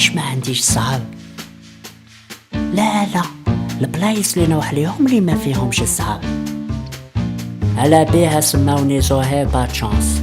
علاش ما عنديش صحاب؟ لا البلايص اللي نروح ليهم اللي ما فيهمش صحاب. على بيها سماوني زهير باتشانس.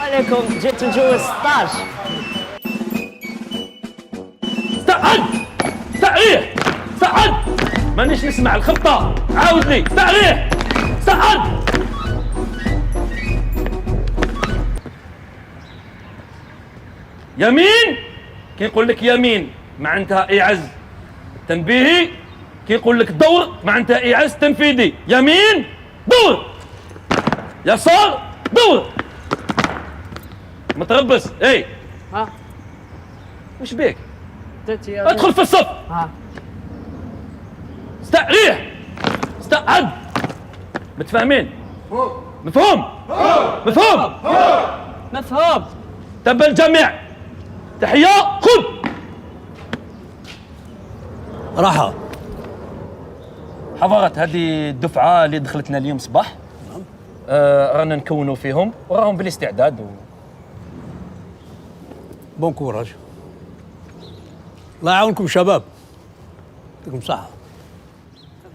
عليكم جيت نجوز 16. استعد مانيش نسمع الخطة. عاود لي. استعد يمين. كيقول لك يمين معناتها إعاز تنبيهي، كيقول لك دور معناتها إعاز تنفيذي. يمين دور، يسار دور. متربص. اي ها وش بيك؟ درتي ادخل في الصف. ها استعد. متفاهمين؟ مفهوم. تبع الجميع تحية. خذ راحة. حضرت هذه الدفعة اللي دخلتنا اليوم صباح. رانا نكونوا فيهم وراهم بالاستعداد بون كوراج. الله يعاونكم شباب، يعطيكم صحة.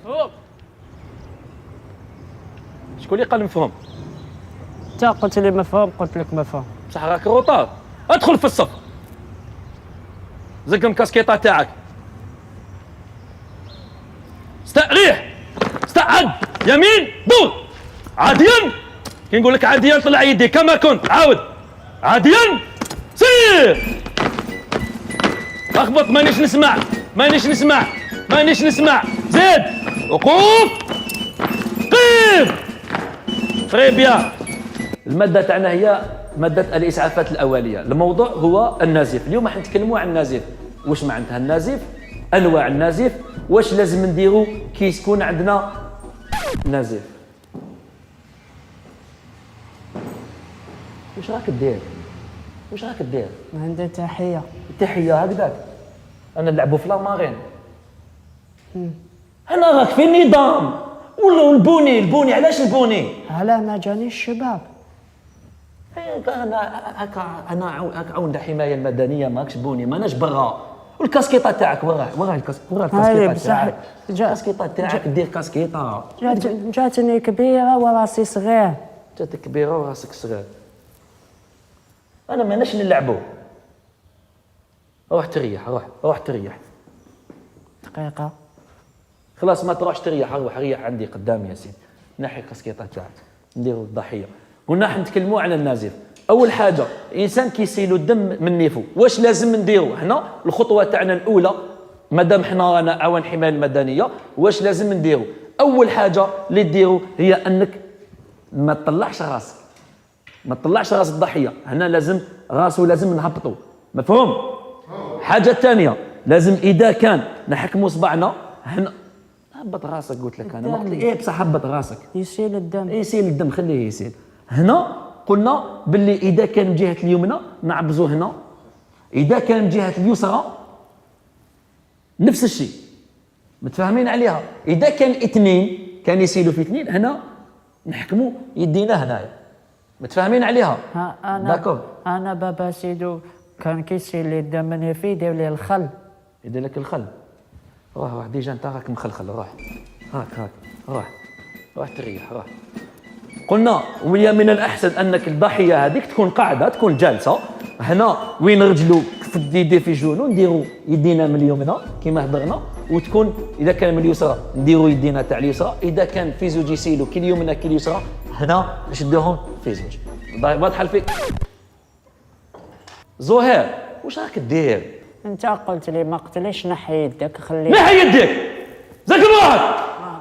مفهوم. شكون اللي قال مفهوم؟ انت قلت لي مفهوم، قلت لك مفهوم. بصح راك روطار. ادخل في الصف. زقم كاسكيطة تاعك. استعد. يمين دور. عاديا. كي نقول لك عاديا طلع يدي كما كنت. عاود عاديا. سير. اخبط. مانيش نسمع. زيد. وقوف. قيف. تري بيان. المادة تاعنا هي مادة الإسعافات الأولية. الموضوع هو النزيف. اليوم راح نتكلموا عن النزيف. واش معناتها النزيف؟ أنواع النزيف. واش لازم نديرو كي يكون عندنا نزيف؟ واش راك دير؟ عندي تحية هكذاك. أنا نلعبوا في لامارين. أنا راك في النظام ولا البوني. علاش البوني؟ على ما جاني الشباب. انا عاون الحمايه المدنيه. ماكش بوني. ماناش برا. والكاسكيطه تاعك وراه الكاسكيطه تاعك. الكاسكيطه تاعك دير كاسكيطه. جاتني كبيرة وراسي صغير. جاتك كبيره وراسك صغير. انا ماناش نلعبوا. روح تريح. دقيقة. خلاص ما تروحش تريح. روح ريح عندي قدامي يا سيدي. نحي الكاسكيطه تاعك. نديروا الضحيه. قلنا راح نتكلموا على النزيف. اول حاجه الانسان كيسيلو الدم من نيفو. واش لازم نديرو حنا؟ الخطوه تاعنا الاولى مادام حنا رانا عوان الحمايه المدنيه، واش لازم نديرو؟ اول حاجه اللي ديرو هي انك ما تطلعش راس الضحيه. هنا لازم راسو لازم نهبطو. مفهوم؟ حاجه ثانيه لازم اذا كان نحكموا صبعنا هنا. هبط راسك قلت لك انا. بصح هبط راسك. يسيل الدم. خليه يسيل. هنا قلنا باللي اذا كان من جهه اليمنى نعبزو هنا، اذا كان من جهه اليسرى نفس الشيء. متفاهمين عليها؟ اذا كان اثنين كان يسيلوا في اثنين هنا نحكموا يدينا هنايا. متفاهمين عليها؟ انا بابا سيدو كان كيسيل لي الدم من في يدير لي الخل. يدير لك الخل. روح ديجا انت راك مخلخل. روح تريح. قلنا ويا من الأحسن أنك الضحية هذيك تكون قاعدة، تكون جالسة هنا وين رجلو في يدي في جونو. نديرو يدينا من اليمنى كما هضرنا، وتكون إذا كان من اليسرى نديرو يدينا تاع اليسرى. إذا كان في زوج يسيلو كي اليمنى كي اليسرى هنا نشدوهم في زوج. واضحة الفكرة؟ زهير واش راك دير؟ انت قلت لي ما قلتليش نحي يدك. نحي يدك. زك روحك.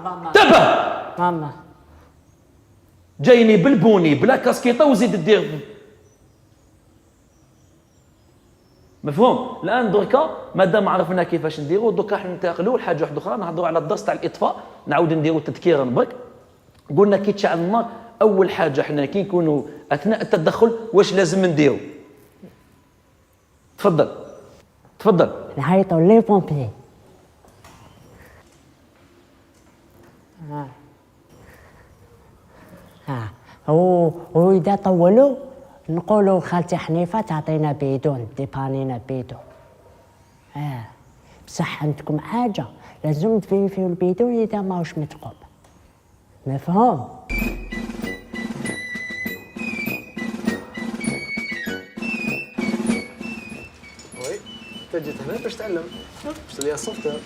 ماما. تبه. ماما جايني بالبوني بلا كاسكيطه وزيد دير مفهوم. الان دركا مادام عرفنا كيفاش نديروا دركا ننتقلوا لحاجه واحده اخرى، نهضروا على الدرس تاع الاطفاء، نعاود نديروا تذكيرا برك. قلنا كي تشعل النار اول حاجه حنا كي نكونوا اثناء التدخل واش لازم نديروا؟ تفضل تفضل. نعيطوا لي بومبي. وإذا طولوا نقولوا خالتي حنيفة تعطينا بيدون ديبانينا بيدون. بصح عندكم حاجة لازم تفيريفيو البيدون إذا ماهوش متقوم. مفهوم؟ وي انت جيت هنا باش تعلم باش تولي سوفتوير.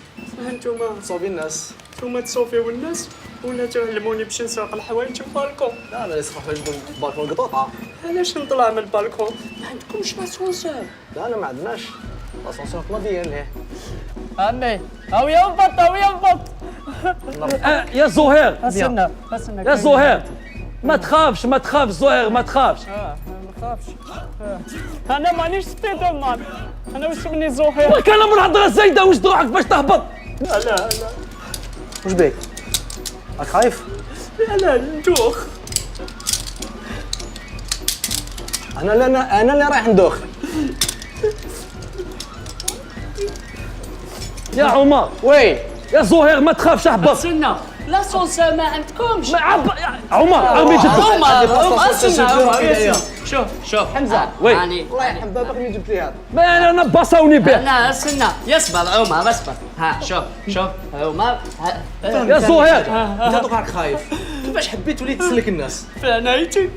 انتوما تصوبي الناس. نتوما تصوفيو الناس ولا تعلموني باش نسرق الحوايج في البالكون؟ لا انا لسه حوايج بالبالكون قطوطه. علاش نطلع من البالكون؟ ما عندكمش لاسونسور؟ لا انا ما عندناش لاسونسور قضيه ليه. عمي هاو ينبط هاو ينبط. يا زهير استنى يا زهير ما تخافش ما تخافش زهير ما تخافش. ما نخافش. انا مانيش سبيدر مان، انا واسمني زهير. وكان من الهضره الزايده واش دروحك باش تهبط؟ لا لا لا واش بيك؟ راك خايف؟ لا لا ندوخ. انا اللي رايح ندوخ. يا عمر وي يا زهير ما تخافش اهبط. استنى لاسونسور ما عندكمش؟ عمر ارمي جدك. عمر استنى شوف حمزه وي. يعني الله يرحم باباك اللي جبت لي هذا. ما انا باصوني به. لا استنى يصبر عمر اصبر. ها شوف عمر يا زهير انت دوك راك خايف. كيفاش حبيت وليت تسلك الناس؟ فنايتي.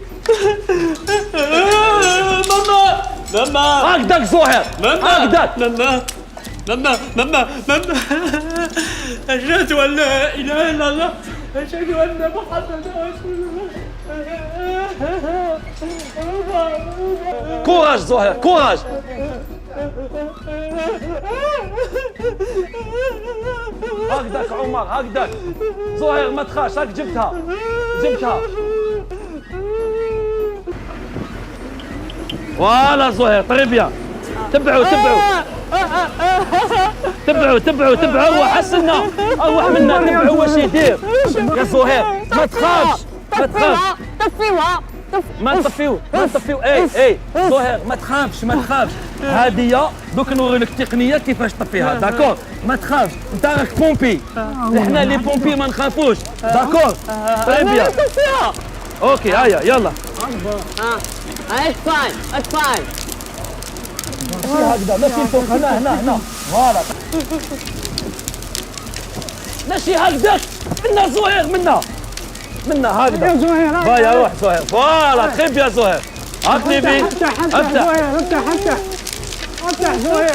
ماما هكذاك زهير هكذاك. ماما أشهد أن لا إله إلا الله أشهد أن محمدا رسول الله. كوراج زهير كوراج. هكذاك عمر هكذاك زهير ما تخافش هاك جبتها. فوالا زهير طري بيان. تبعوا وحسنا اروح منا. تبعوا واش يدير يا زهير. ما تخافش ما نطفيو اي زهير ما تخافش هادية دوك نوريلك التقنية كيفاش تطفيها. داكور ما تخافش انت راك بومبي. احنا لي بومبي ما نخافوش. داكور طري بيان. اوكي هيا يلا. It's fine. ماشي هكذا ماشي فوق هنا فوالا ماشي هكذاك. منا زهير منا هكذا. يا زهير هيا روح زهير فوالا خيب يا زهير. هاك نبي افتح زهير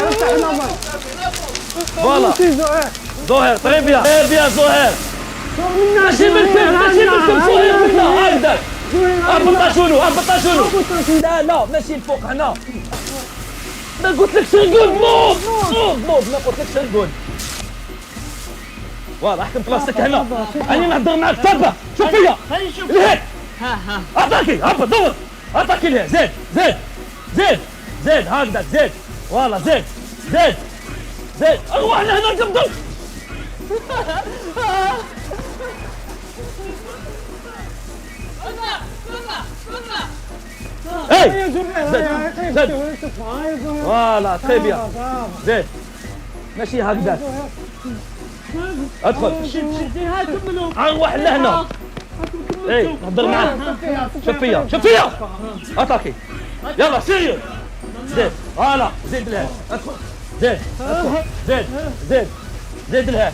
افتح النظر فوالا زهير طري بيان زهير. ماشي بالكم زهير منا هكذاك. هبطا شنو لا ماشي الفوق هنا. ما قلت لك نقول نوض ما قلت لك نقول. فوالا احكم بلاصتك هنا. راني نهضر معاك تبع. شوف فيا لهيك. عطاكي هبط دور. عطاكي لهيه زيد هكذا زيد. فوالا زيد اروح لهنا نقبض. اي زيد فوالا تري بيان. زيد ماشي هكذا. ادخل نروح لهنا. اي نهضر معاك. شوف فيا اتاكي يلا سيريو. زيد فوالا زيد لها ادخل. زيد لها.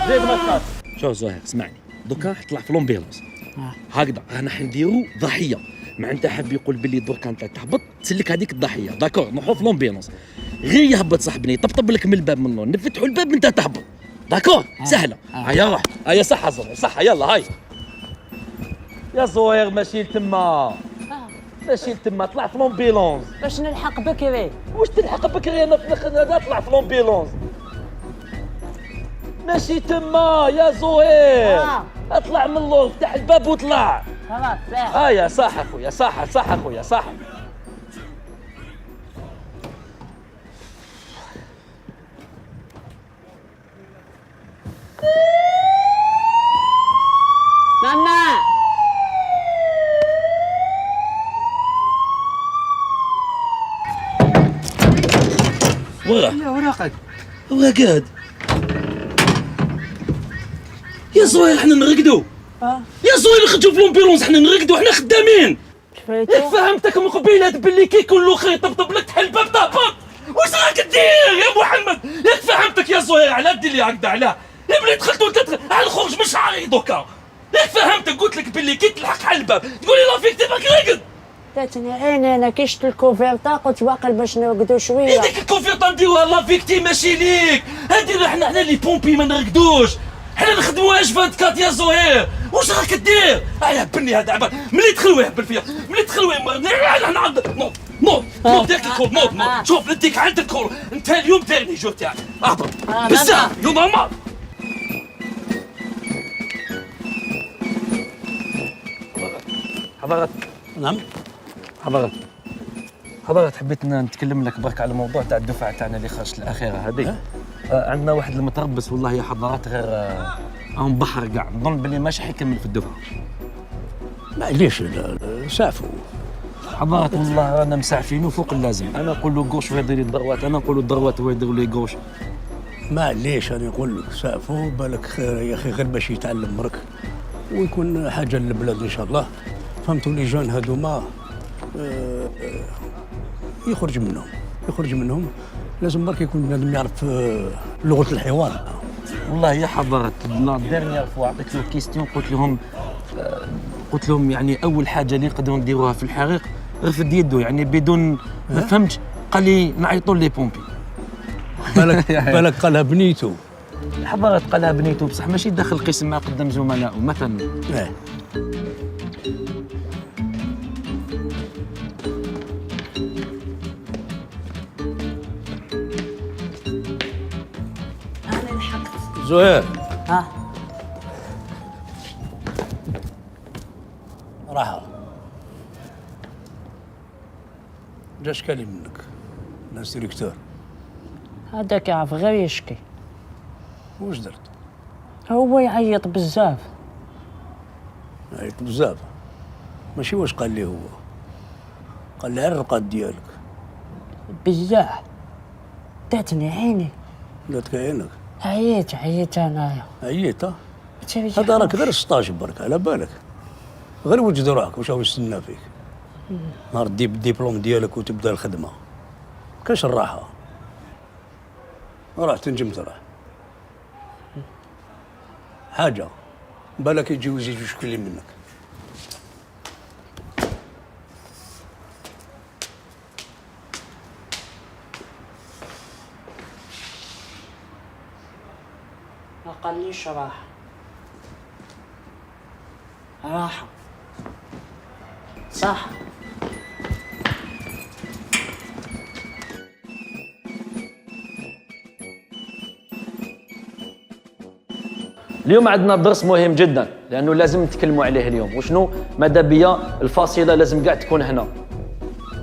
زيد ما تخاف. شوف زهير اسمعني دوكا حطلع في لومبيلونس هكذا. انا حنديرو ضحيه معناتها حاب يقول باللي دركا انت تهبط تسلك هذيك الضحيه. داكور نروحو في لومبيلونس غير يهبط صاحبني يطبطب لك من الباب من اللون نفتحوا الباب انت تهبط. داكور سهله. هيا روح هيا صحه زهير صحه يلا هاي يا زهير. ماشي لتما طلع في لومبيلونس باش نلحق بكري. واش تلحق بكري. انا طلع في لومبيلونس ماشي تما يا زهير. اطلع من اللور، افتح الباب واطلع. خلاص صح. يا صح اخويا، صح اخويا صح. ماما يا وراقك وراقد يا زهير. احنا نرقدوا يا زهير، نخرجوا في لومبيلونس، احنا نرقدوا، احنا خدامين. ياك فهمتك من قبيلات باللي كي يكون له خيط طبطب لك تحل الباب طابق. واش راك دير يا محمد؟ ياك فهمتك يا زهير، علاه دير لي هكذا؟ علاه يا بلي دخلت وانت على الخروج من شعري دوكا. ياك فهمتك، قلت لك باللي كي تلحق حل الباب تقول لي لا فيك تبقى راقد. تاتني عيني انا كي شفت الكوفيرتا قلت باقي باش نرقدوا شويه. هذيك الكونفيرطه نديروها لا فيكتي ماشي ليك. هادي حنا لي بومبي ما نرقدوش، حنا نخدموها اش 24 يا زهير. واش راك دير؟ يهبلني هذا عباد ملي دخلوا يهبل فيا، ملي دخلوا نوض ديك الكول نوض. شوف نديك عند الكول، انت اليوم ديرني جو تاعك اهبط بزاف يوم عمر. حضرت نعم. حضرت حبيت نتكلم لك برك على الموضوع تاع الدفعه تاعنا اللي خرجت الاخيره هذه. عندنا واحد المتربص والله يا حضرات غير بحر كاع، نظن باللي ماشي حيكمل في الدفعه. معليش سافوا حضرات والله رانا مسعفينه فوق اللازم. انا نقول له غوش ويدير لي الدروات، انا نقول له الدروات ويدير لي غوش. معليش انا نقول لك سافوا بالك خير يا اخي، غير باش يتعلم برك ويكون حاجه للبلاد ان شاء الله. فهمتوا لي جون هذوما يخرج منهم لازم برك يكون بنادم يعرف لغه الحوار. والله يا حضرات لا ديرنيير فوا عطيت له كيستيون قلت لهم يعني اول حاجه اللي نقدروا نديروها في الحريق رفد يده، يعني بدون ما فهمتش. قال لي نعيطوا لي بومبي. بالك قالها بنيته. حضرات قالها بنيته بصح ماشي داخل القسم ما قدام زملائه مثلا. زهير راحة جاش كلم منك ناس ديريكتور. هذاك يعرف غير يشكي، واش درت؟ هو يعيط بزاف. عيط بزاف؟ ماشي واش قال لي هو، قال لي على الرقاد ديالك بزاف داتني عيني. داتك عينك؟ عييت انايا. عييت هذا راك غير 16 برك على بالك، غير وجد روحك واش هو يستنى فيك. نهار تجيب الدبلوم ديالك وتبدا الخدمه كاش الراحه، راح تنجم تروح حاجه بالك يجوز يشكل منك. ما قاليش راحة صح. اليوم عندنا درس مهم جدا لانه لازم نتكلموا عليه اليوم. وشنو؟ ماذا بيا الفاصله لازم قاع تكون هنا.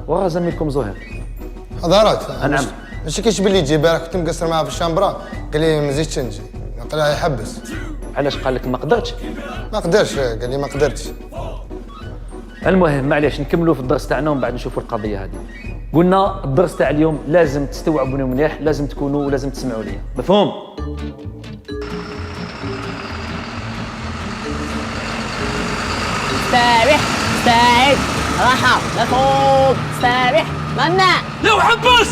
ورا زميلكم زهير. حضرات نعم. ماشي كيش باللي تجي بالك كنت مقصر معاه في الشامبرا، قال لي ما زيدش نجي، قال لي يحبس. علاش قال لك ما قدرتش؟ ما قدرش، قال لي ما قدرتش. المهم معليش نكملوا في الدرس تاعنا ومن بعد نشوفوا القضيه هذه. قلنا الدرس تاع اليوم لازم تستوعبوني مليح، لازم تكونوا ولازم تسمعوا لي، مفهوم؟ استريح استعد راحة مفهوم استريح ممنوع. لو حبس